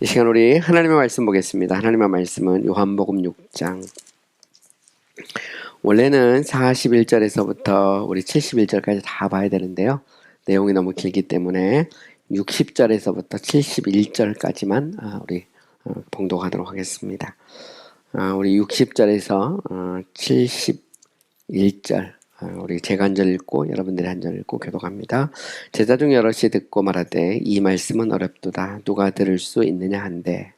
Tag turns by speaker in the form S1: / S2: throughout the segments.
S1: 이 시간 우리 하나님의 말씀 보겠습니다. 하나님의 말씀은 요한복음 6장. 원래는 41절에서부터 우리 71절까지 다 봐야 되는데요. 내용이 너무 길기 때문에 60절에서부터 71절까지만 우리 봉독하도록 하겠습니다. 우리 60절에서 71절 우리 제가 한 절 읽고 여러분들이 한 절 읽고 교독합니다. 제자 중 여럿이 듣고 말하되 이 말씀은 어렵도다 누가 들을 수 있느냐 한데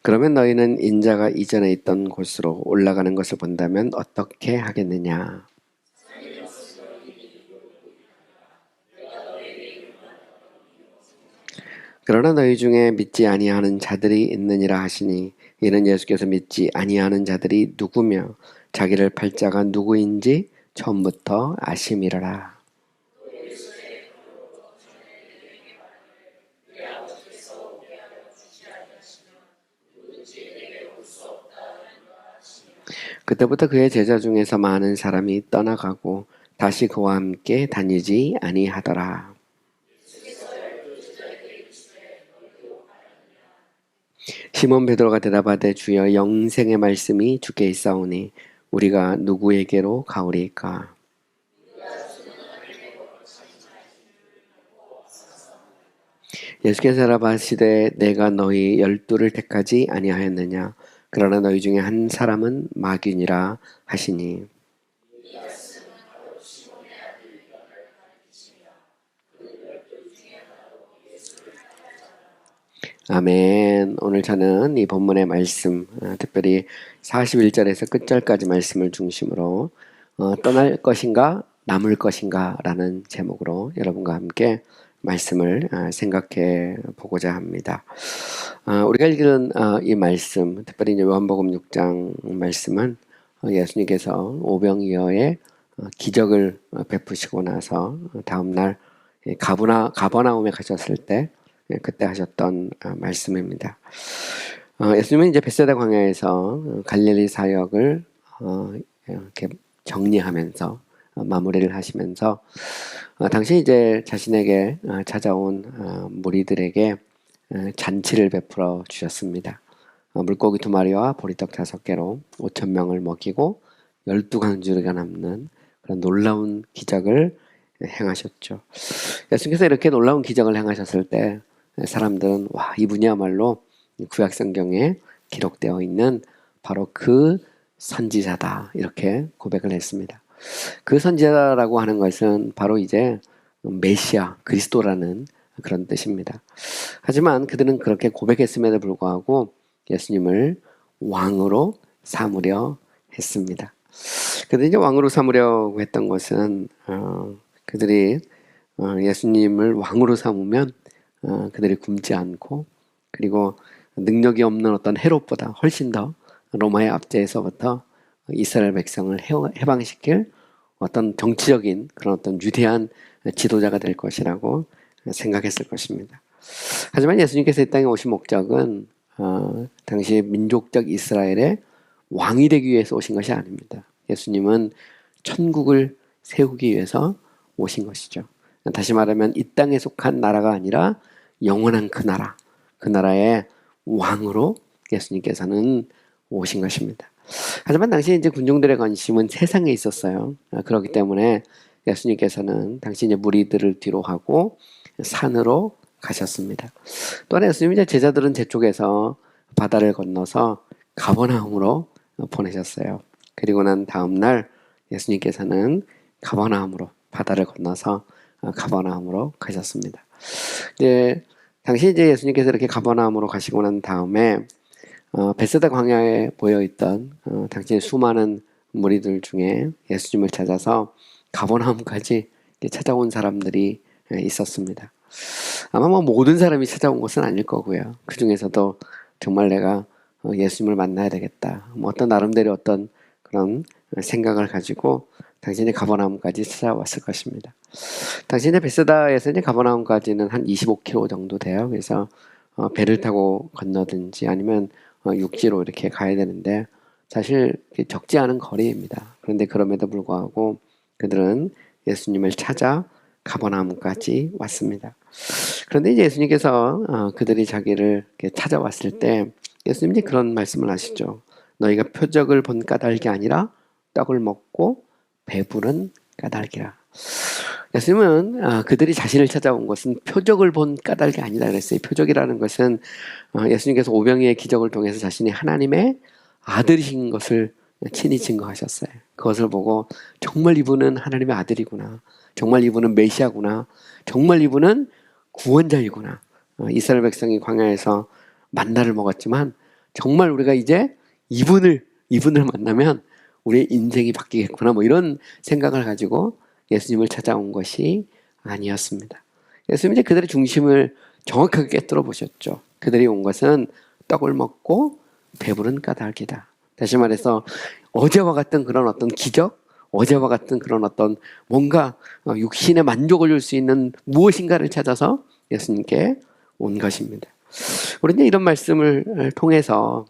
S1: 그러면 너희는 인자가 이전에 있던 곳으로 올라가는 것을 본다면 어떻게 하겠느냐. 그러나 너희 중에 믿지 아니하는 자들이 있느니라 하시니 이는 예수께서 믿지 아니하는 자들이 누구며 자기를 팔 자가 누구인지 처음부터 아심이라라. 그때부터 그의 제자 중에서 많은 사람이 떠나가고 다시 그와 함께 다니지 아니하더라. 시몬 베드로가 대답하되 주여 영생의 말씀이 주께 있사오니 우리가 누구에게로 가오리까? 예수께서 대답하시되 내가 너희 12를 택하지 아니하였느냐? 그러나 너희 중에 한 사람은 마귀니라 하시니 아멘. 오늘 저는 이 본문의 말씀, 특별히 41절에서 끝절까지 말씀을 중심으로 떠날 것인가 남을 것인가 라는 제목으로 여러분과 함께 말씀을 생각해 보고자 합니다. 우리가 읽은 이 말씀, 특별히 이제 요한복음 6장 말씀은 예수님께서 오병이어의 기적을 베푸시고 나서 다음날 가버나움에 가셨을 때 그때 하셨던 말씀입니다. 예수님은 이제 벳세다 광야에서 갈릴리 사역을 이렇게 정리하면서 마무리를 하시면서 당시 이제 자신에게 찾아온 무리들에게 잔치를 베풀어 주셨습니다. 물고기 2마리와 보리떡 5개로 5,000명을 먹이고 12강주리가 남는 그런 놀라운 기적을 행하셨죠. 예수님께서 이렇게 놀라운 기적을 행하셨을 때 사람들은 와, 이분이야말로 구약 성경에 기록되어 있는 바로 그 선지자다 이렇게 고백을 했습니다. 그 선지자라고 하는 것은 바로 이제 메시아 그리스도라는 그런 뜻입니다. 하지만 그들은 그렇게 고백했음에도 불구하고 예수님을 왕으로 삼으려 했습니다. 그들이 이제 왕으로 삼으려고 했던 것은 그들이 예수님을 왕으로 삼으면 그들이 굶지 않고 그리고 능력이 없는 어떤 헤롯보다 훨씬 더 로마의 압제에서부터 이스라엘 백성을 해방시킬 어떤 정치적인 그런 어떤 위대한 지도자가 될 것이라고 생각했을 것입니다. 하지만 예수님께서 이 땅에 오신 목적은 당시 민족적 이스라엘의 왕이 되기 위해서 오신 것이 아닙니다. 예수님은 천국을 세우기 위해서 오신 것이죠. 다시 말하면 이 땅에 속한 나라가 아니라 영원한 그 나라, 그 나라의 왕으로 예수님께서는 오신 것입니다. 하지만 당시 이제 군중들의 관심은 세상에 있었어요. 그렇기 때문에 예수님께서는 당시 이제 무리들을 뒤로 하고 산으로 가셨습니다. 또한 예수님이 이제 제자들은 저쪽에서 바다를 건너서 가버나움으로 보내셨어요. 그리고 난 다음 날 예수님께서는 가버나움으로 바다를 건너서 가버나움으로 가셨습니다. 당시 이제 예수님께서 이렇게 가버나움으로 가시고 난 다음에 벳세다 광야에 모여있던 당시 수많은 무리들 중에 예수님을 찾아서 가버나움까지 찾아온 사람들이 있었습니다. 아마 뭐 모든 사람이 찾아온 것은 아닐 거고요. 그 중에서도 정말 내가 예수님을 만나야 되겠다. 뭐 어떤 나름대로 어떤 그런 생각을 가지고 당신이 가버나움까지 찾아왔을 것입니다. 당신이 벳세다에서 이제 가버나움까지는 한 25km 정도 돼요. 그래서 배를 타고 건너든지 아니면 육지로 이렇게 가야 되는데 사실 적지 않은 거리입니다. 그런데 그럼에도 불구하고 그들은 예수님을 찾아 가버나움까지 왔습니다. 그런데 이제 예수님께서 그들이 자기를 이렇게 찾아왔을 때 예수님이 그런 말씀을 하시죠. 너희가 표적을 본 까닭이 아니라 떡을 먹고 배부른 까닭이라. 예수님은 그들이 자신을 찾아온 것은 표적을 본 까닭이 아니다 그랬어요. 표적이라는 것은 예수님께서 오병이의 기적을 통해서 자신이 하나님의 아들이신 것을 친히 증거하셨어요. 그것을 보고 정말 이분은 하나님의 아들이구나. 정말 이분은 메시아구나. 정말 이분은 구원자이구나. 이스라엘 백성이 광야에서 만나를 먹었지만 정말 우리가 이제 이분을 만나면 우리의 인생이 바뀌겠구나. 뭐 이런 생각을 가지고 예수님을 찾아온 것이 아니었습니다. 예수님이 이제 그들의 중심을 정확하게 깨뜨려 보셨죠. 그들이 온 것은 떡을 먹고 배부른 까닭이다. 다시 말해서 어제와 같은 그런 어떤 기적, 어제와 같은 그런 어떤 뭔가 육신의 만족을 줄 수 있는 무엇인가를 찾아서 예수님께 온 것입니다. 우리는 이런 말씀을 통해서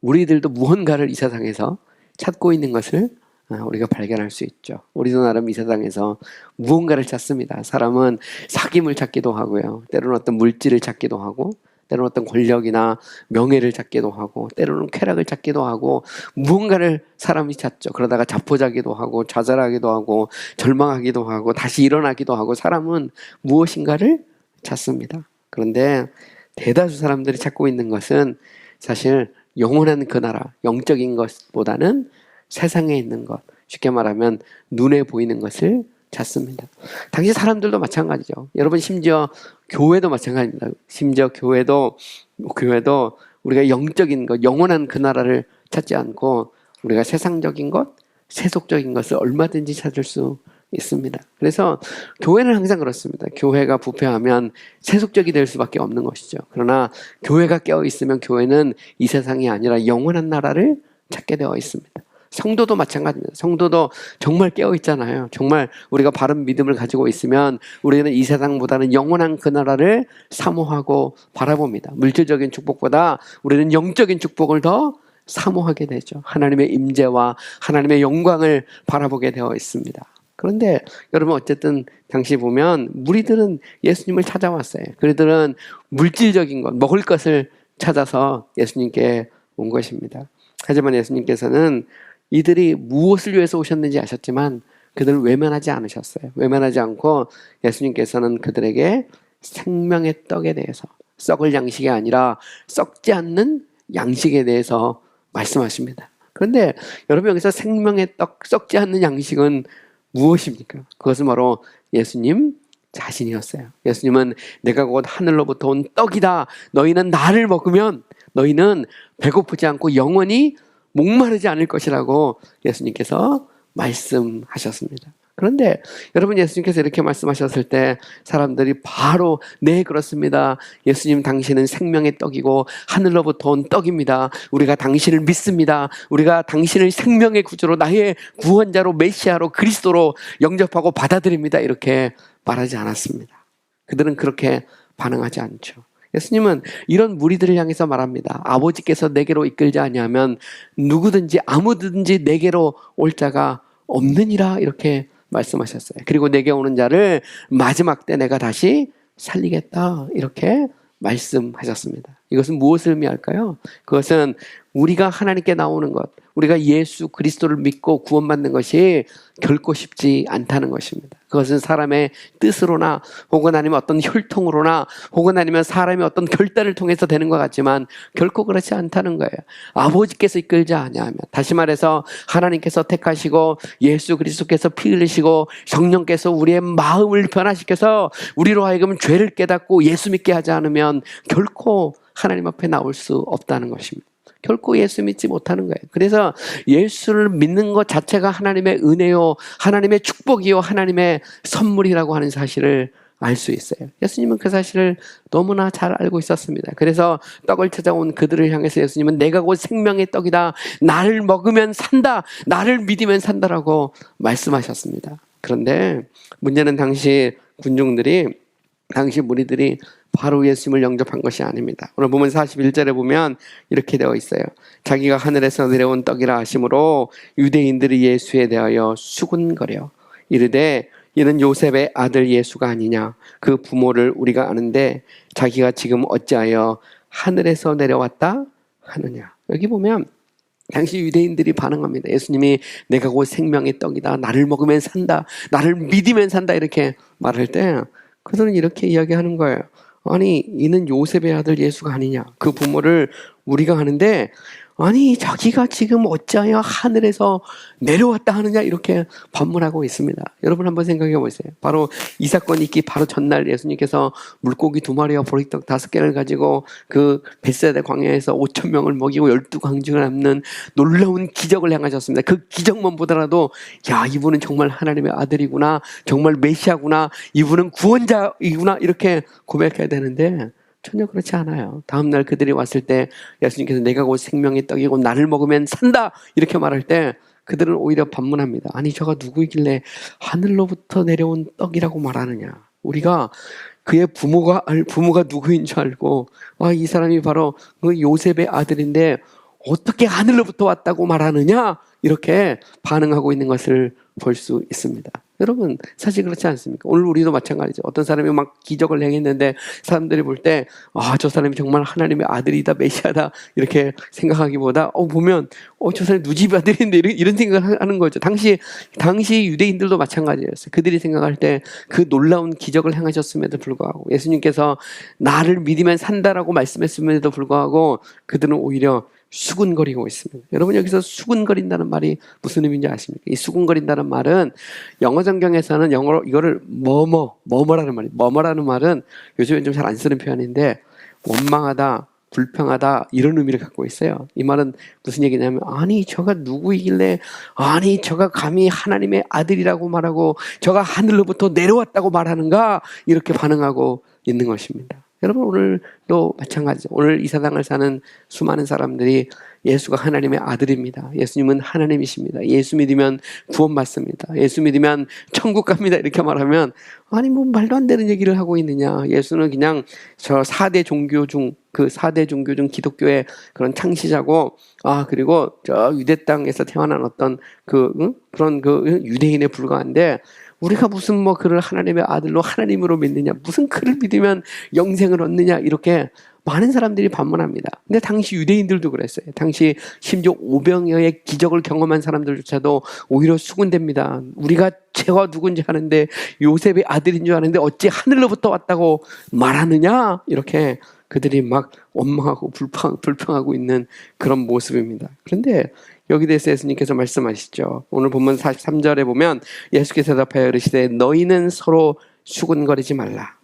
S1: 우리들도 무언가를 이 세상에서 찾고 있는 것을 우리가 발견할 수 있죠. 우리도 나름 이 세상에서 무언가를 찾습니다. 사람은 사귐을 찾기도 하고요. 때로는 어떤 물질을 찾기도 하고, 때로는 어떤 권력이나 명예를 찾기도 하고, 때로는 쾌락을 찾기도 하고, 무언가를 사람이 찾죠. 그러다가 자포자기도 하고, 좌절하기도 하고, 절망하기도 하고, 다시 일어나기도 하고, 사람은 무엇인가를 찾습니다. 그런데 대다수 사람들이 찾고 있는 것은 사실 영원한 그 나라, 영적인 것보다는 세상에 있는 것, 쉽게 말하면 눈에 보이는 것을 찾습니다. 당시 사람들도 마찬가지죠. 여러분 심지어 교회도 마찬가지입니다. 심지어 교회도 우리가 영적인 것, 영원한 그 나라를 찾지 않고 우리가 세상적인 것, 세속적인 것을 얼마든지 찾을 수 있습니다. 그래서 교회는 항상 그렇습니다. 교회가 부패하면 세속적이 될 수밖에 없는 것이죠. 그러나 교회가 깨어 있으면 교회는 이 세상이 아니라 영원한 나라를 찾게 되어 있습니다. 성도도 마찬가지입니다. 성도도 정말 깨어 있잖아요. 정말 우리가 바른 믿음을 가지고 있으면 우리는 이 세상보다는 영원한 그 나라를 사모하고 바라봅니다. 물질적인 축복보다 우리는 영적인 축복을 더 사모하게 되죠. 하나님의 임재와 하나님의 영광을 바라보게 되어 있습니다. 그런데 여러분 어쨌든 당시 보면 무리들은 예수님을 찾아왔어요. 그들은 물질적인 것, 먹을 것을 찾아서 예수님께 온 것입니다. 하지만 예수님께서는 이들이 무엇을 위해서 오셨는지 아셨지만 그들을 외면하지 않으셨어요. 외면하지 않고 예수님께서는 그들에게 생명의 떡에 대해서, 썩을 양식이 아니라 썩지 않는 양식에 대해서 말씀하십니다. 그런데 여러분 여기서 생명의 떡, 썩지 않는 양식은 무엇입니까? 그것은 바로 예수님 자신이었어요. 예수님은 내가 곧 하늘로부터 온 떡이다. 너희는 나를 먹으면 너희는 배고프지 않고 영원히 목마르지 않을 것이라고 예수님께서 말씀하셨습니다. 그런데 여러분 예수님께서 이렇게 말씀하셨을 때 사람들이 바로 네 그렇습니다. 예수님 당신은 생명의 떡이고 하늘로부터 온 떡입니다. 우리가 당신을 믿습니다. 우리가 당신을 생명의 구주로 나의 구원자로 메시아로 그리스도로 영접하고 받아들입니다. 이렇게 말하지 않았습니다. 그들은 그렇게 반응하지 않죠. 예수님은 이런 무리들을 향해서 말합니다. 아버지께서 내게로 이끌지 아니하면 누구든지 아무든지 내게로 올 자가 없느니라 이렇게 말씀하셨어요. 그리고 내게 오는 자를 마지막 때 내가 다시 살리겠다 이렇게 말씀하셨습니다. 이것은 무엇을 의미할까요? 그것은 우리가 하나님께 나오는 것, 우리가 예수 그리스도를 믿고 구원받는 것이 결코 쉽지 않다는 것입니다. 그것은 사람의 뜻으로나 혹은 아니면 어떤 혈통으로나 혹은 아니면 사람의 어떤 결단을 통해서 되는 것 같지만 결코 그렇지 않다는 거예요. 아버지께서 이끌지 아니하면, 다시 말해서 하나님께서 택하시고 예수 그리스도께서 피 흘리시고 성령께서 우리의 마음을 변화시켜서 우리로 하여금 죄를 깨닫고 예수 믿게 하지 않으면 결코 하나님 앞에 나올 수 없다는 것입니다. 결코 예수 믿지 못하는 거예요. 그래서 예수를 믿는 것 자체가 하나님의 은혜요, 하나님의 축복이요, 하나님의 선물이라고 하는 사실을 알 수 있어요. 예수님은 그 사실을 너무나 잘 알고 있었습니다. 그래서 떡을 찾아온 그들을 향해서 예수님은 내가 곧 생명의 떡이다. 나를 먹으면 산다. 나를 믿으면 산다라고 말씀하셨습니다. 그런데 문제는 당시 군중들이 당시 무리들이 바로 예수님을 영접한 것이 아닙니다. 오늘 보면 41절에 보면 이렇게 되어 있어요. 자기가 하늘에서 내려온 떡이라 하심으로 유대인들이 예수에 대하여 수군거려 이르되 이는 요셉의 아들 예수가 아니냐. 그 부모를 우리가 아는데 자기가 지금 어찌하여 하늘에서 내려왔다 하느냐. 여기 보면 당시 유대인들이 반응합니다. 예수님이 내가 곧 생명의 떡이다. 나를 먹으면 산다. 나를 믿으면 산다. 이렇게 말할 때 그들은 이렇게 이야기하는 거예요. 아니 이는 요셉의 아들 예수가 아니냐. 그 부모를 우리가 아는데 아니 자기가 지금 어찌하여 하늘에서 내려왔다 하느냐 이렇게 반문하고 있습니다. 여러분 한번 생각해 보세요. 바로 이 사건이 있기 바로 전날 예수님께서 물고기 2마리와 보리떡 5개를 가지고 그 벳세다 광야에서 5,000명을 먹이고 12광주를 남는 놀라운 기적을 행하셨습니다. 그 기적만 보더라도 야 이분은 정말 하나님의 아들이구나, 정말 메시아구나, 이분은 구원자이구나 이렇게 고백해야 되는데 전혀 그렇지 않아요. 다음날 그들이 왔을 때 예수님께서 내가 곧 생명의 떡이고 나를 먹으면 산다 이렇게 말할 때 그들은 오히려 반문합니다. 아니 저가 누구이길래 하늘로부터 내려온 떡이라고 말하느냐. 우리가 그의 부모가 누구인 줄 알고 이 사람이 바로 그 요셉의 아들인데 어떻게 하늘로부터 왔다고 말하느냐 이렇게 반응하고 있는 것을 볼 수 있습니다. 여러분 사실 그렇지 않습니까? 오늘 우리도 마찬가지죠. 어떤 사람이 막 기적을 행했는데 사람들이 볼 때 저 사람이 정말 하나님의 아들이다 메시아다 이렇게 생각하기보다 보면 저 사람이 누집 아들인데 이런 생각을 하는 거죠. 당시 유대인들도 마찬가지였어요. 그들이 생각할 때 그 놀라운 기적을 행하셨음에도 불구하고 예수님께서 나를 믿으면 산다라고 말씀했음에도 불구하고 그들은 오히려 수군거리고 있습니다. 여러분 여기서 수군거린다는 말이 무슨 의미인지 아십니까? 이 수군거린다는 말은 영어 성경에서는 영어로 이거를 뭐뭐라는 말이에요. 뭐뭐라는 말은 요즘에 좀 잘 안 쓰는 표현인데 원망하다, 불평하다 이런 의미를 갖고 있어요. 이 말은 무슨 얘기냐면 아니 저가 누구이길래 아니 저가 감히 하나님의 아들이라고 말하고 저가 하늘로부터 내려왔다고 말하는가 이렇게 반응하고 있는 것입니다. 여러분 오늘도 마찬가지죠. 오늘 이 세상을 사는 수많은 사람들이 예수가 하나님의 아들입니다. 예수님은 하나님이십니다. 예수 믿으면 구원받습니다. 예수 믿으면 천국 갑니다. 이렇게 말하면 아니 뭐 말도 안 되는 얘기를 하고 있느냐. 예수는 그냥 저 4대 종교 중 기독교의 그런 창시자고 그리고 저 유대 땅에서 태어난 어떤 그런 유대인에 불과한데 우리가 무슨 그를 하나님의 아들로 하나님으로 믿느냐, 무슨 그를 믿으면 영생을 얻느냐 이렇게 많은 사람들이 반문합니다. 근데 당시 유대인들도 그랬어요. 당시 심지어 오병이어의 기적을 경험한 사람들조차도 오히려 수군됩니다. 우리가 죄가 누군지 아는데 요셉의 아들인 줄 아는데 어찌 하늘로부터 왔다고 말하느냐 이렇게 그들이 막 원망하고 불평하고 있는 그런 모습입니다. 그런데 여기 대해서 예수님께서 말씀하시죠. 오늘 본문 43절에 보면 예수께서 대답하여 이르시되 너희는 서로 수군거리지 말라.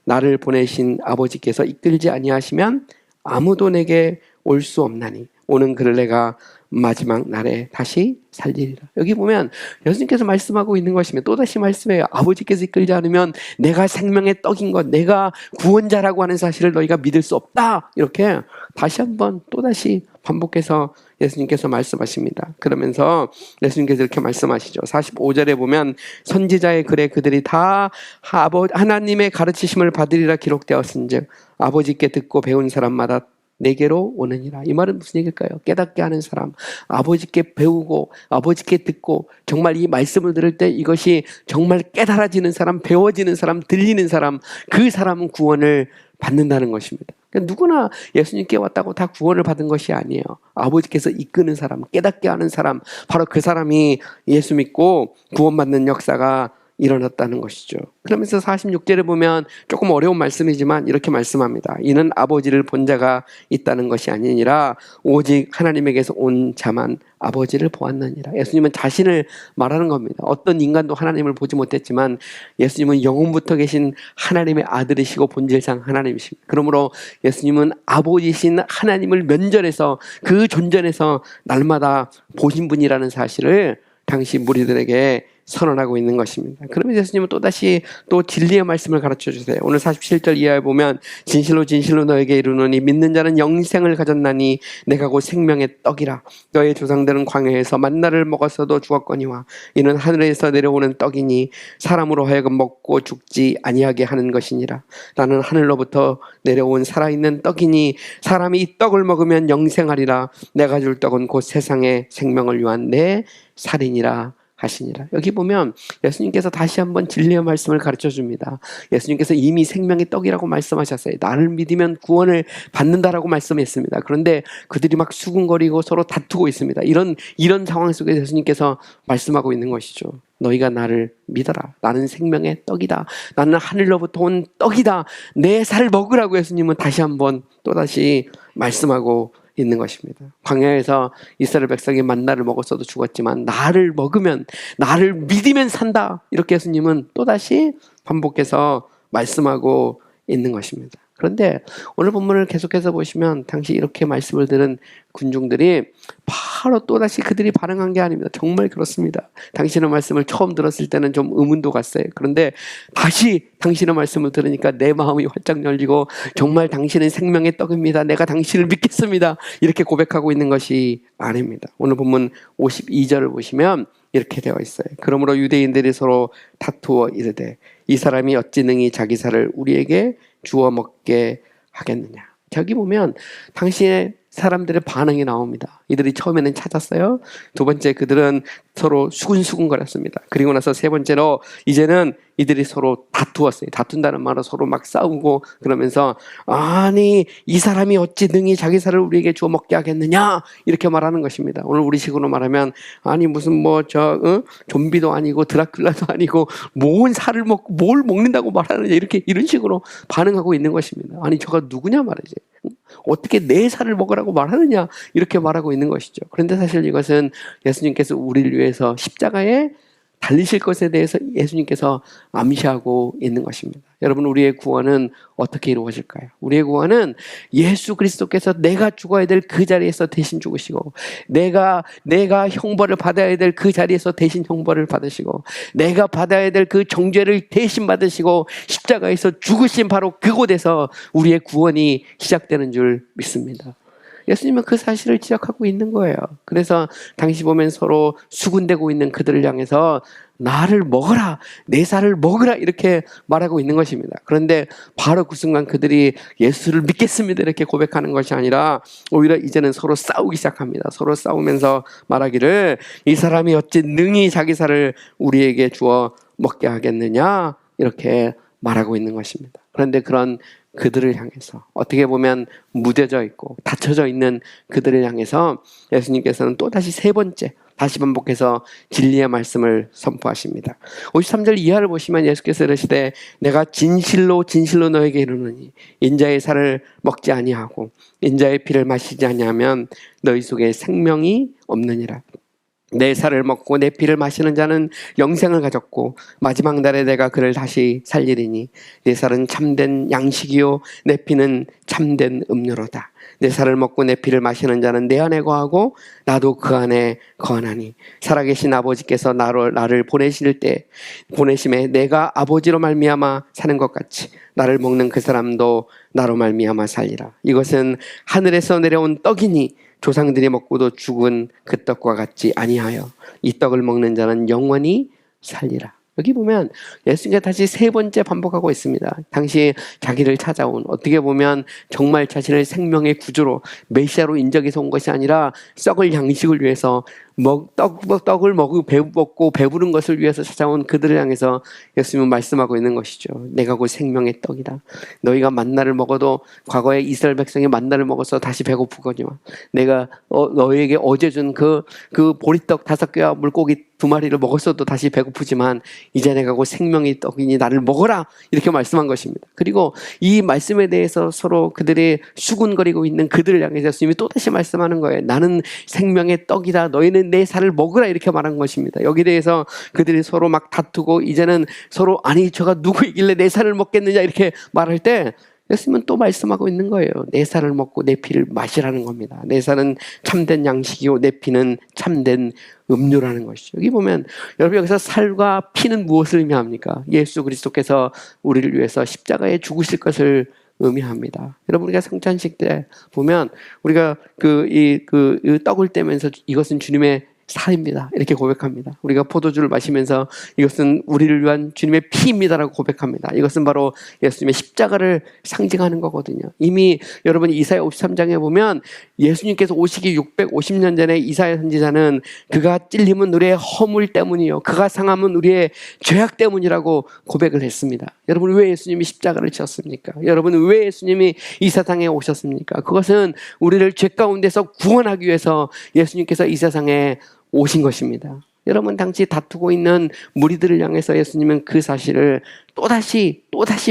S1: 나를 보내신 아버지께서 이끌지 아니하시면 아무도 내게 올 수 없나니 오는 그를 내가 마지막 날에 다시 살리리라. 여기 보면 예수님께서 말씀하고 있는 것이면 또다시 말씀해요. 아버지께서 이끌지 않으면 내가 생명의 떡인 것, 내가 구원자라고 하는 사실을 너희가 믿을 수 없다. 이렇게 다시 한번 또다시 반복해서 예수님께서 말씀하십니다. 그러면서 예수님께서 이렇게 말씀하시죠. 45절에 보면 선지자의 글에 그들이 다 하나님의 가르치심을 받으리라 기록되었은즉 아버지께 듣고 배운 사람마다 내게로 오느니라. 이 말은 무슨 얘기일까요? 깨닫게 하는 사람, 아버지께 배우고 아버지께 듣고 정말 이 말씀을 들을 때 이것이 정말 깨달아지는 사람, 배워지는 사람, 들리는 사람, 그 사람은 구원을 받는다는 것입니다. 그러니까 누구나 예수님께 왔다고 다 구원을 받은 것이 아니에요. 아버지께서 이끄는 사람, 깨닫게 하는 사람, 바로 그 사람이 예수 믿고 구원받는 역사가 일어났다는 것이죠. 그러면서 46절에 보면 조금 어려운 말씀이지만 이렇게 말씀합니다. 이는 아버지를 본 자가 있다는 것이 아니니라 오직 하나님에게서 온 자만 아버지를 보았느니라. 예수님은 자신을 말하는 겁니다. 어떤 인간도 하나님을 보지 못했지만 예수님은 영원부터 계신 하나님의 아들이시고 본질상 하나님이십니다. 그러므로 예수님은 아버지신 하나님을 면전에서 그 존전에서 날마다 보신 분이라는 사실을 당시 무리들에게 선언하고 있는 것입니다. 그러면 예수님은 또다시 또 진리의 말씀을 가르쳐 주세요. 오늘 47절 이하에 보면 진실로 진실로 너에게 이르노니 믿는 자는 영생을 가졌나니 내가 곧 생명의 떡이라. 너의 조상들은 광야에서 만나를 먹었어도 죽었거니와 이는 하늘에서 내려오는 떡이니 사람으로 하여금 먹고 죽지 아니하게 하는 것이니라. 나는 하늘로부터 내려온 살아있는 떡이니 사람이 이 떡을 먹으면 영생하리라. 내가 줄 떡은 곧 세상의 생명을 위한 내 살이니라 하시니라. 여기 보면 예수님께서 다시 한번 진리의 말씀을 가르쳐 줍니다. 예수님께서 이미 생명의 떡이라고 말씀하셨어요. 나를 믿으면 구원을 받는다라고 말씀했습니다. 그런데 그들이 막 수군거리고 서로 다투고 있습니다. 이런 상황 속에 예수님께서 말씀하고 있는 것이죠. 너희가 나를 믿어라. 나는 생명의 떡이다. 나는 하늘로부터 온 떡이다. 내 살을 먹으라고 예수님은 다시 한번 또다시 말씀하고 있는 것입니다. 광야에서 이스라엘 백성이 만나를 먹었어도 죽었지만 나를 먹으면, 나를 믿으면 산다. 이렇게 예수님은 또다시 반복해서 말씀하고 있는 것입니다. 그런데 오늘 본문을 계속해서 보시면 당시 이렇게 말씀을 들은 군중들이 바로 또다시 그들이 반응한 게 아닙니다. 정말 그렇습니다. 당신의 말씀을 처음 들었을 때는 좀 의문도 갔어요. 그런데 다시 당신의 말씀을 들으니까 내 마음이 활짝 열리고 정말 당신은 생명의 떡입니다. 내가 당신을 믿겠습니다. 이렇게 고백하고 있는 것이 아닙니다. 오늘 본문 52절을 보시면 이렇게 되어 있어요. 그러므로 유대인들이 서로 다투어 이르되 이 사람이 어찌 능히 자기 살을 우리에게 주워 먹게 하겠느냐. 저기 보면 당시에 사람들의 반응이 나옵니다. 이들이 처음에는 찾았어요. 두 번째 그들은 서로 수군수군거렸습니다. 그리고 나서 세 번째로 이제는 이들이 서로 다투었어요. 다툰다는 말은 서로 막 싸우고 그러면서 아니 이 사람이 어찌 능히 자기 살을 우리에게 주워 먹게 하겠느냐 이렇게 말하는 것입니다. 오늘 우리식으로 말하면 아니 무슨 좀비도 아니고 드라큘라도 아니고 뭔 살을 먹고 뭘 먹는다고 말하느냐 이런 식으로 반응하고 있는 것입니다. 아니 저가 누구냐 말이지. 어떻게 내 살을 먹으라고 말하느냐 이렇게 말하고 있는 것이죠. 그런데 사실 이것은 예수님께서 우리를 위해서 십자가에 달리실 것에 대해서 예수님께서 암시하고 있는 것입니다. 여러분 우리의 구원은 어떻게 이루어질까요? 우리의 구원은 예수 그리스도께서 내가 죽어야 될 그 자리에서 대신 죽으시고 내가 형벌을 받아야 될 그 자리에서 대신 형벌을 받으시고 내가 받아야 될 그 정죄를 대신 받으시고 십자가에서 죽으신 바로 그곳에서 우리의 구원이 시작되는 줄 믿습니다. 예수님은 그 사실을 지적하고 있는 거예요. 그래서 당시 보면 서로 수군대고 있는 그들을 향해서 나를 먹어라, 내 살을 먹으라 이렇게 말하고 있는 것입니다. 그런데 바로 그 순간 그들이 예수를 믿겠습니다 이렇게 고백하는 것이 아니라 오히려 이제는 서로 싸우기 시작합니다. 서로 싸우면서 말하기를 이 사람이 어찌 능히 자기 살을 우리에게 주어 먹게 하겠느냐 이렇게 말하고 있는 것입니다. 그런데 그런 그들을 향해서 어떻게 보면 무뎌져 있고 닫혀져 있는 그들을 향해서 예수님께서는 또다시 세 번째 다시 반복해서 진리의 말씀을 선포하십니다. 53절 이하를 보시면 예수께서 이르시되 내가 진실로 진실로 너에게 이르노니 인자의 살을 먹지 아니하고 인자의 피를 마시지 아니하면 너희 속에 생명이 없느니라. 내 살을 먹고 내 피를 마시는 자는 영생을 가졌고 마지막 날에 내가 그를 다시 살리리니 내 살은 참된 양식이요 내 피는 참된 음료로다. 내 살을 먹고 내 피를 마시는 자는 내 안에 거하고 나도 그 안에 거하나니 살아계신 아버지께서 나를 보내심에 내가 아버지로 말미암아 사는 것 같이 나를 먹는 그 사람도 나로 말미암아 살리라. 이것은 하늘에서 내려온 떡이니 조상들이 먹고도 죽은 그 떡과 같지 아니하여 이 떡을 먹는 자는 영원히 살리라. 여기 보면 예수님께서 다시 세 번째 반복하고 있습니다. 당시 자기를 찾아온 어떻게 보면 정말 자신의 생명의 구주로 메시아로 인정해서 온 것이 아니라 썩을 양식을 위해서 떡을 먹고 배부른 것을 위해서 찾아온 그들을 향해서 예수님은 말씀하고 있는 것이죠. 내가 곧 생명의 떡이다. 너희가 만나를 먹어도 과거에 이스라엘 백성이 만나를 먹어서 다시 배고프거니와 내가 너희에게 어제 준 그 보리떡 5개와 물고기 2마리를 먹었어도 다시 배고프지만 이제 내가 곧 생명의 떡이니 나를 먹어라 이렇게 말씀한 것입니다. 그리고 이 말씀에 대해서 서로 그들이 수군거리고 있는 그들을 향해서 예수님이 또다시 말씀하는 거예요. 나는 생명의 떡이다. 너희는 내 살을 먹으라 이렇게 말한 것입니다. 여기에 대해서 그들이 서로 막 다투고 이제는 서로 아니 저가 누구이길래 내 살을 먹겠느냐 이렇게 말할 때 예수님은 또 말씀하고 있는 거예요. 내 살을 먹고 내 피를 마시라는 겁니다. 내 살은 참된 양식이요 내 피는 참된 음료라는 것이죠. 여기 보면 여러분 여기서 살과 피는 무엇을 의미합니까? 예수 그리스도께서 우리를 위해서 십자가에 죽으실 것을 의미합니다. 여러분 우리가 성찬식 때 보면 우리가 이 떡을 떼면서 이것은 주님의 살입니다. 이렇게 고백합니다. 우리가 포도주를 마시면서 이것은 우리를 위한 주님의 피입니다라고 고백합니다. 이것은 바로 예수님의 십자가를 상징하는 거거든요. 이미 여러분 이사야 53장에 보면 예수님께서 오시기 650년 전에 이사야 선지자는 그가 찔림은 우리의 허물 때문이요 그가 상함은 우리의 죄악 때문이라고 고백을 했습니다. 여러분 왜 예수님이 십자가를 지었습니까? 여러분 왜 예수님이 이 세상에 오셨습니까? 그것은 우리를 죄 가운데서 구원하기 위해서 예수님께서 이 세상에 오신 것입니다. 여러분 당시 다투고 있는 무리들을 향해서 예수님은 그 사실을 또다시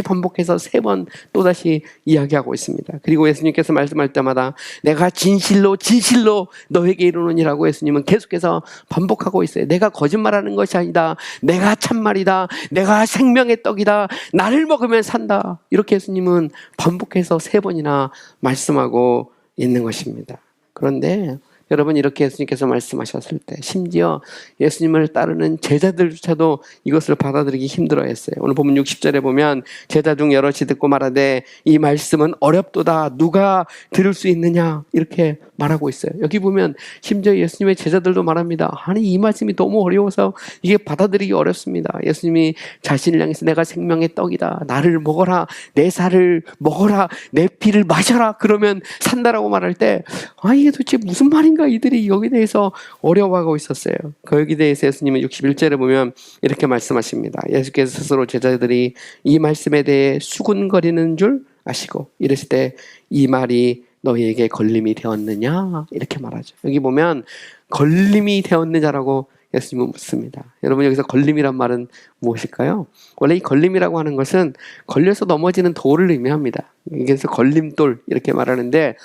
S1: 반복해서 3번 또다시 이야기하고 있습니다. 그리고 예수님께서 말씀할 때마다 내가 진실로 너에게 이르노니라고 예수님은 계속해서 반복하고 있어요. 내가 거짓말하는 것이 아니다. 내가 참말이다. 내가 생명의 떡이다. 나를 먹으면 산다. 이렇게 예수님은 반복해서 3번이나 말씀하고 있는 것입니다. 그런데 여러분 이렇게 예수님께서 말씀하셨을 때 심지어 예수님을 따르는 제자들조차도 이것을 받아들이기 힘들어했어요. 오늘 본문 60절에 보면 제자 중 여럿이 듣고 말하되 이 말씀은 어렵도다 누가 들을 수 있느냐 이렇게 말하고 있어요. 여기 보면 심지어 예수님의 제자들도 말합니다. 아니 이 말씀이 너무 어려워서 이게 받아들이기 어렵습니다. 예수님이 자신을 향해서 내가 생명의 떡이다. 나를 먹어라. 내 살을 먹어라. 내 피를 마셔라. 그러면 산다라고 말할 때 이게 도대체 무슨 말인가 이들이 여기에 대해서 어려워하고 있었어요. 거기에 대해서 예수님은 61절에 보면 이렇게 말씀하십니다. 예수께서 스스로 제자들이 이 말씀에 대해 수군거리는 줄 아시고 이랬을 때 이 말이 너희에게 걸림이 되었느냐 이렇게 말하죠. 여기 보면 걸림이 되었느냐라고 예수님은 묻습니다. 여러분 여기서 걸림이란 말은 무엇일까요? 원래 이 걸림이라고 하는 것은 걸려서 넘어지는 돌을 의미합니다. 그래서 걸림돌 이렇게 말하는데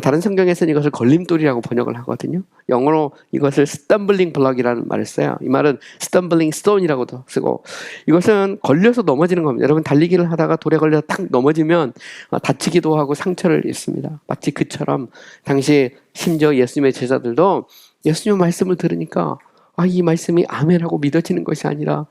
S1: 다른 성경에서는 이것을 걸림돌이라고 번역을 하거든요. 영어로 이것을 stumbling block이라는 말을 써요. 이 말은 stumbling stone이라고도 쓰고 이것은 걸려서 넘어지는 겁니다. 여러분 달리기를 하다가 돌에 걸려서 탁 넘어지면 다치기도 하고 상처를 입습니다. 마치 그처럼 당시 심지어 예수님의 제자들도 예수님의 말씀을 들으니까 이 말씀이 아멘하고 믿어지는 것이 아니라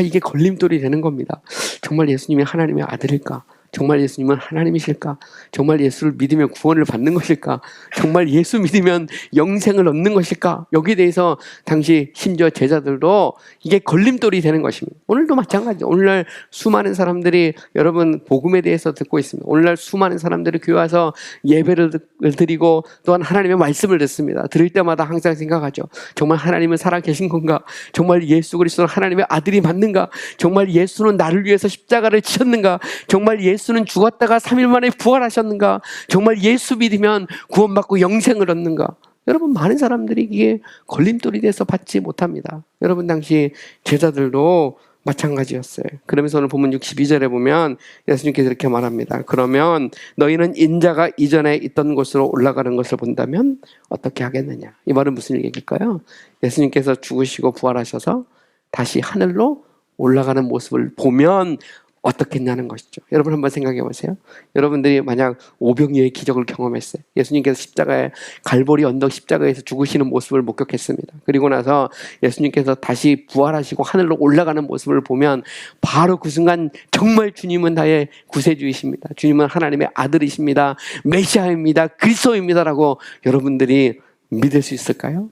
S1: 이게 걸림돌이 되는 겁니다. 정말 예수님이 하나님의 아들일까? 정말 예수님은 하나님이실까? 정말 예수를 믿으면 구원을 받는 것일까? 정말 예수 믿으면 영생을 얻는 것일까? 여기에 대해서 당시 심지어 제자들도 이게 걸림돌이 되는 것입니다. 오늘도 마찬가지죠. 오늘날 수많은 사람들이 여러분 복음에 대해서 듣고 있습니다. 오늘날 수많은 사람들이 교회 와서 예배를 드리고 또한 하나님의 말씀을 듣습니다. 들을 때마다 항상 생각하죠. 정말 하나님은 살아계신 건가? 정말 예수 그리스도는 하나님의 아들이 맞는가? 정말 예수는 나를 위해서 십자가를 지셨는가? 정말 예수는 죽었다가 3일 만에 부활하셨는가? 정말 예수 믿으면 구원받고 영생을 얻는가? 여러분 많은 사람들이 이게 걸림돌이 돼서 받지 못합니다. 여러분 당시 제자들도 마찬가지였어요. 그러면서 오늘 본문 62절에 보면 예수님께서 이렇게 말합니다. 그러면 너희는 인자가 이전에 있던 곳으로 올라가는 것을 본다면 어떻게 하겠느냐? 이 말은 무슨 얘기일까요? 예수님께서 죽으시고 부활하셔서 다시 하늘로 올라가는 모습을 보면 어떻겠냐는 것이죠. 여러분 한번 생각해 보세요. 여러분들이 만약 오병이어의 기적을 경험했어요. 예수님께서 십자가에 갈보리 언덕 십자가에서 죽으시는 모습을 목격했습니다. 그리고 나서 예수님께서 다시 부활하시고 하늘로 올라가는 모습을 보면 바로 그 순간 정말 주님은 나의 구세주이십니다. 주님은 하나님의 아들이십니다. 메시아입니다. 그리스도입니다라고 여러분들이 믿을 수 있을까요?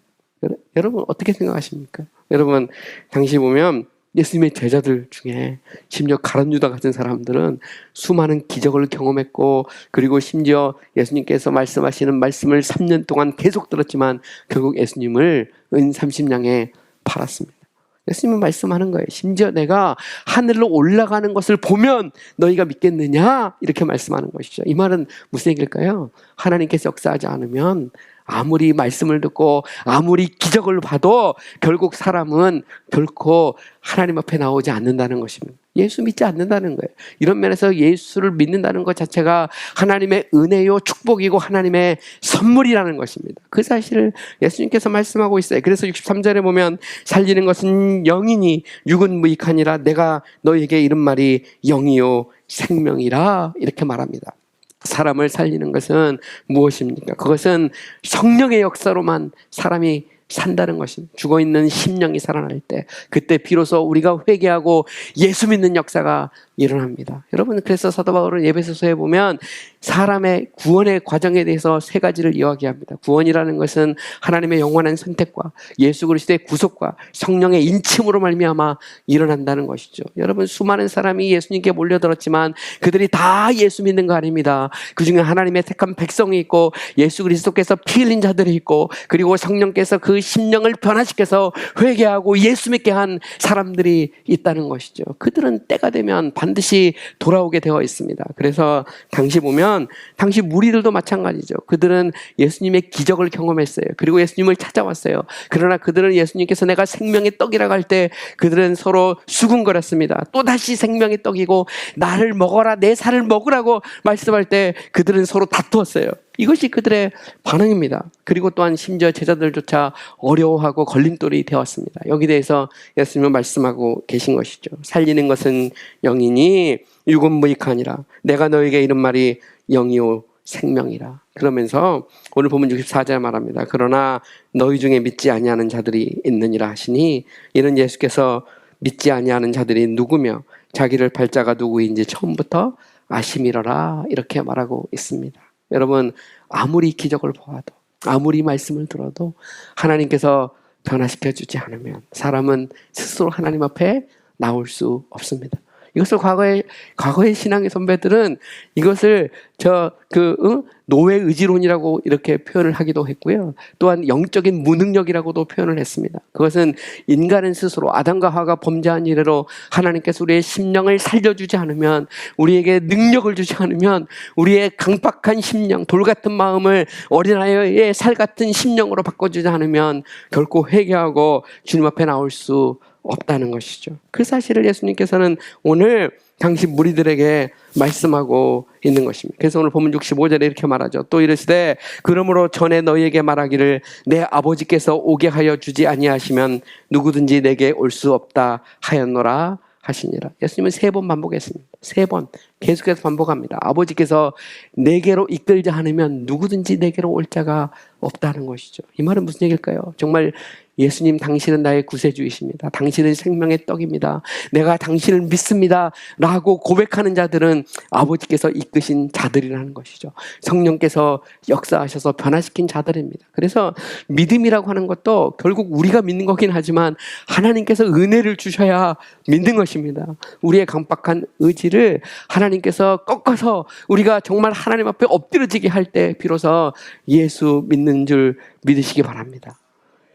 S1: 여러분 어떻게 생각하십니까? 여러분 당시 보면 예수님의 제자들 중에 심지어 가룟 유다 같은 사람들은 수많은 기적을 경험했고 그리고 심지어 예수님께서 말씀하시는 말씀을 3년 동안 계속 들었지만 결국 예수님을 은 30냥에 팔았습니다. 예수님은 말씀하는 거예요. 심지어 내가 하늘로 올라가는 것을 보면 너희가 믿겠느냐? 이렇게 말씀하는 것이죠. 이 말은 무슨 얘기일까요? 하나님께서 역사하지 않으면 아무리 말씀을 듣고 아무리 기적을 봐도 결국 사람은 결코 하나님 앞에 나오지 않는다는 것입니다. 예수 믿지 않는다는 거예요. 이런 면에서 예수를 믿는다는 것 자체가 하나님의 은혜요 축복이고 하나님의 선물이라는 것입니다. 그 사실을 예수님께서 말씀하고 있어요. 그래서 63절에 보면 살리는 것은 영이니 육은 무익하니라 내가 너에게 이른 말이 영이요 생명이라 이렇게 말합니다. 사람을 살리는 것은 무엇입니까? 그것은 성령의 역사로만 사람이 산다는 것입니다. 죽어있는 심령이 살아날 때 그때 비로소 우리가 회개하고 예수 믿는 역사가 일어납니다. 여러분, 그래서 사도 바울은 에베소서에 보면 사람의 구원의 과정에 대해서 세 가지를 이야기합니다. 구원이라는 것은 하나님의 영원한 선택과 예수 그리스도의 구속과 성령의 인침으로 말미암아 일어난다는 것이죠. 여러분, 수많은 사람이 예수님께 몰려들었지만 그들이 다 예수 믿는 거 아닙니다. 그 중에 하나님의 택한 백성이 있고 예수 그리스도께서 피 흘린 자들이 있고 그리고 성령께서 그 심령을 변화시켜서 회개하고 예수 믿게 한 사람들이 있다는 것이죠. 그들은 때가 되면 반드시 돌아오게 되어 있습니다. 그래서 당시 보면 당시 무리들도 마찬가지죠. 그들은 예수님의 기적을 경험했어요. 그리고 예수님을 찾아왔어요. 그러나 그들은 예수님께서 내가 생명의 떡이라고 할 때 그들은 서로 수군거렸습니다. 또다시 생명의 떡이고 나를 먹어라 내 살을 먹으라고 말씀할 때 그들은 서로 다투었어요. 이것이 그들의 반응입니다. 그리고 또한 심지어 제자들조차 어려워하고 걸림돌이 되었습니다. 여기 대해서 예수님은 말씀하고 계신 것이죠. 살리는 것은 영이니 육은 무익하니라 내가 너에게 이른 말이 영이요 생명이라. 그러면서 오늘 본문 64절 말합니다. 그러나 너희 중에 믿지 아니하는 자들이 있느니라 하시니 이는 예수께서 믿지 아니하는 자들이 누구며 자기를 팔자가 누구인지 처음부터 아심이러라 이렇게 말하고 있습니다. 여러분, 아무리 기적을 보아도 아무리 말씀을 들어도 하나님께서 변화시켜 주지 않으면 사람은 스스로 하나님 앞에 나올 수 없습니다. 이것을 과거의 신앙의 선배들은 이것을 노예 의지론이라고 이렇게 표현을 하기도 했고요. 또한 영적인 무능력이라고도 표현을 했습니다. 그것은 인간은 스스로 아담과 하와가 범죄한 이래로 하나님께서 우리의 심령을 살려주지 않으면 우리에게 능력을 주지 않으면 우리의 강박한 심령, 돌 같은 마음을 어린아이의 살 같은 심령으로 바꿔주지 않으면 결코 회개하고 주님 앞에 나올 수 없다는 것이죠. 그 사실을 예수님께서는 오늘 당시 무리들에게 말씀하고 있는 것입니다. 그래서 오늘 본문 65절에 이렇게 말하죠. 또 이르시되 그러므로 전에 너희에게 말하기를 내 아버지께서 오게 하여 주지 아니하시면 누구든지 내게 올 수 없다 하였노라 하시니라. 예수님은 3번 반복했습니다. 3번 계속해서 반복합니다. 아버지께서 내게로 이끌지 않으면 누구든지 내게로 올 자가 없다는 것이죠. 이 말은 무슨 얘기일까요? 정말 예수님 당신은 나의 구세주이십니다. 당신은 생명의 떡입니다. 내가 당신을 믿습니다 라고 고백하는 자들은 아버지께서 이끄신 자들이라는 것이죠. 성령께서 역사하셔서 변화시킨 자들입니다. 그래서 믿음이라고 하는 것도 결국 우리가 믿는 거긴 하지만 하나님께서 은혜를 주셔야 믿는 것입니다. 우리의 강박한 의지를 하나님께서 꺾어서 우리가 정말 하나님 앞에 엎드려지게 할 때 비로소 예수 믿는 줄 믿으시기 바랍니다.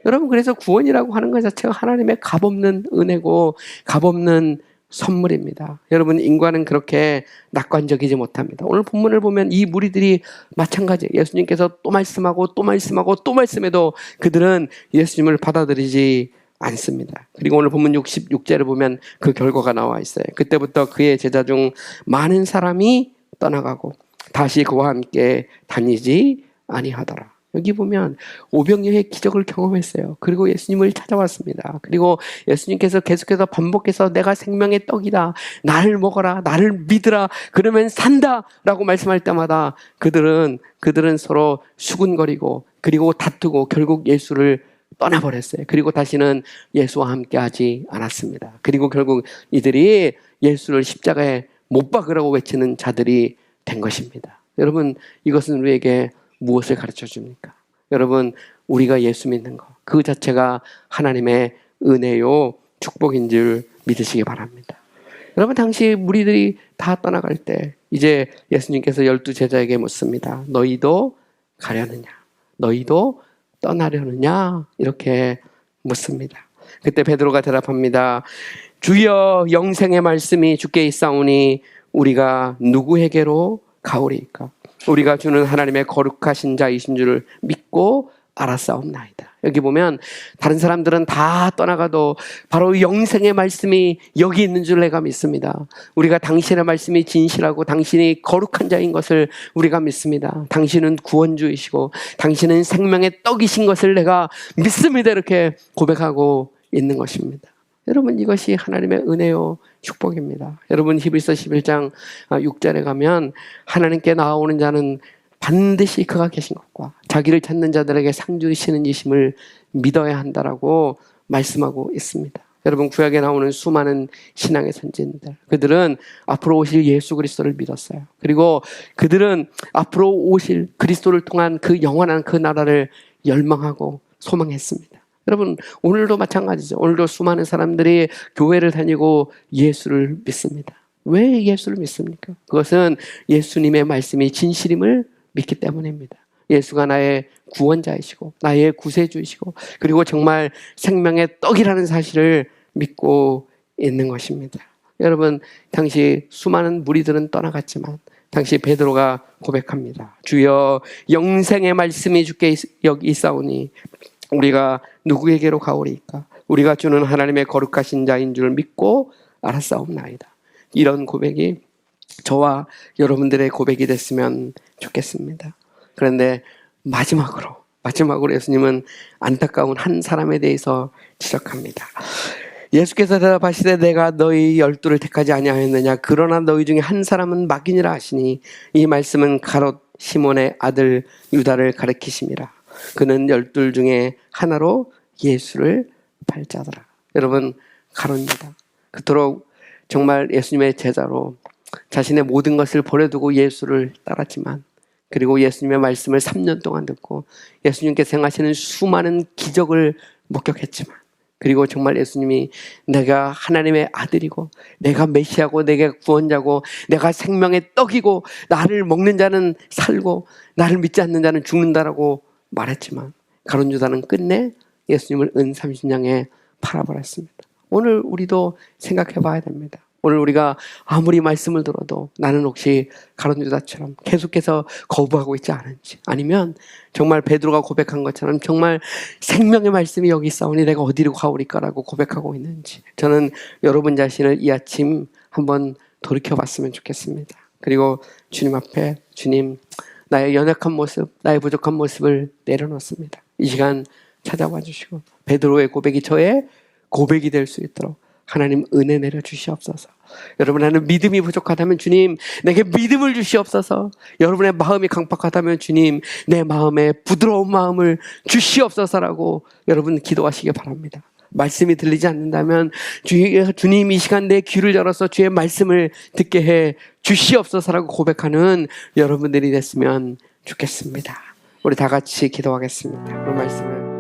S1: 여러분, 그래서 구원이라고 하는 것 자체가 하나님의 값없는 은혜고 값없는 선물입니다. 여러분, 인간은 그렇게 낙관적이지 못합니다. 오늘 본문을 보면 이 무리들이 마찬가지예요. 예수님께서 또 말씀하고 또 말씀하고 또 말씀해도 그들은 예수님을 받아들이지 않습니다. 그리고 오늘 본문 66절을 보면 그 결과가 나와 있어요. 그때부터 그의 제자 중 많은 사람이 떠나가고 다시 그와 함께 다니지 아니하더라. 여기 보면 오병이어의 기적을 경험했어요. 그리고 예수님을 찾아왔습니다. 그리고 예수님께서 계속해서 반복해서 내가 생명의 떡이다, 나를 먹어라, 나를 믿으라, 그러면 산다 라고 말씀할 때마다 그들은 서로 수군거리고 그리고 다투고 결국 예수를 떠나버렸어요. 그리고 다시는 예수와 함께 하지 않았습니다. 그리고 결국 이들이 예수를 십자가에 못 박으라고 외치는 자들이 된 것입니다. 여러분, 이것은 우리에게 무엇을 가르쳐 줍니까? 여러분, 우리가 예수 믿는 것, 그 자체가 하나님의 은혜요 축복인 줄 믿으시기 바랍니다. 여러분, 당시 무리들이 다 떠나갈 때 이제 예수님께서 12제자에게 묻습니다. 너희도 가려느냐? 너희도 떠나려느냐? 이렇게 묻습니다. 그때 베드로가 대답합니다. 주여, 영생의 말씀이 주께 있사오니 우리가 누구에게로 가오리이까? 우리가 주는 하나님의 거룩하신 자이신 줄을 믿고 알았사옵나이다. 여기 보면 다른 사람들은 다 떠나가도 바로 영생의 말씀이 여기 있는 줄 내가 믿습니다. 우리가 당신의 말씀이 진실하고 당신이 거룩한 자인 것을 우리가 믿습니다. 당신은 구원주이시고 당신은 생명의 떡이신 것을 내가 믿습니다. 이렇게 고백하고 있는 것입니다. 여러분, 이것이 하나님의 은혜요 축복입니다. 여러분, 히브리서 11장 6절에 가면 하나님께 나아오는 자는 반드시 그가 계신 것과 자기를 찾는 자들에게 상 주시는 이심을 믿어야 한다라고 말씀하고 있습니다. 여러분, 구약에 나오는 수많은 신앙의 선지자들, 그들은 앞으로 오실 예수 그리스도를 믿었어요. 그리고 그들은 앞으로 오실 그리스도를 통한 그 영원한 그 나라를 열망하고 소망했습니다. 여러분, 오늘도 마찬가지죠. 오늘도 수많은 사람들이 교회를 다니고 예수를 믿습니다. 왜 예수를 믿습니까? 그것은 예수님의 말씀이 진실임을 믿기 때문입니다. 예수가 나의 구원자이시고 나의 구세주이시고 그리고 정말 생명의 떡이라는 사실을 믿고 있는 것입니다. 여러분, 당시 수많은 무리들은 떠나갔지만 당시 베드로가 고백합니다. 주여, 영생의 말씀이 주께 여기 있사오니 우리가 누구에게로 가오리이까? 우리가 주는 하나님의 거룩하신 자인 줄 믿고 알았사옵나이다. 이런 고백이 저와 여러분들의 고백이 됐으면 좋겠습니다. 그런데 마지막으로 예수님은 안타까운 한 사람에 대해서 지적합니다. 예수께서 대답하시되 내가 너희 12를 택하지 아니하였느냐? 그러나 너희 중에 한 사람은 막인이라 하시니 이 말씀은 가롯 시몬의 아들 유다를 가리키심이라. 그는 12 중에 하나로 예수를 팔자더라. 여러분, 가롯 유다, 그토록 정말 예수님의 제자로 자신의 모든 것을 버려두고 예수를 따랐지만, 그리고 예수님의 말씀을 3년 동안 듣고 예수님께서 행하시는 수많은 기적을 목격했지만, 그리고 정말 예수님이 내가 하나님의 아들이고 내가 메시아고 내가 구원자고 내가 생명의 떡이고 나를 먹는 자는 살고 나를 믿지 않는 자는 죽는다라고 말했지만, 가룟 유다는 끝내 예수님을 은 30냥에 팔아버렸습니다. 오늘 우리도 생각해 봐야 됩니다. 오늘 우리가 아무리 말씀을 들어도 나는 혹시 가룟 유다처럼 계속해서 거부하고 있지 않은지, 아니면 정말 베드로가 고백한 것처럼 정말 생명의 말씀이 여기 있사오니 내가 어디로 가오리까라고 고백하고 있는지, 저는 여러분 자신을 이 아침 한번 돌이켜봤으면 좋겠습니다. 그리고 주님 앞에, 주님, 나의 연약한 모습, 나의 부족한 모습을 내려놓습니다. 이 시간 찾아와 주시고 베드로의 고백이 저의 고백이 될 수 있도록 하나님 은혜 내려 주시옵소서. 여러분, 나는 믿음이 부족하다면 주님 내게 믿음을 주시옵소서. 여러분의 마음이 강팍하다면 주님 내 마음에 부드러운 마음을 주시옵소서라고 여러분 기도하시기 바랍니다. 말씀이 들리지 않는다면 주님 이 시간 내 귀를 열어서 주의 말씀을 듣게 해 주시옵소서라고 고백하는 여러분들이 됐으면 좋겠습니다. 우리 다 같이 기도하겠습니다. 그 말씀을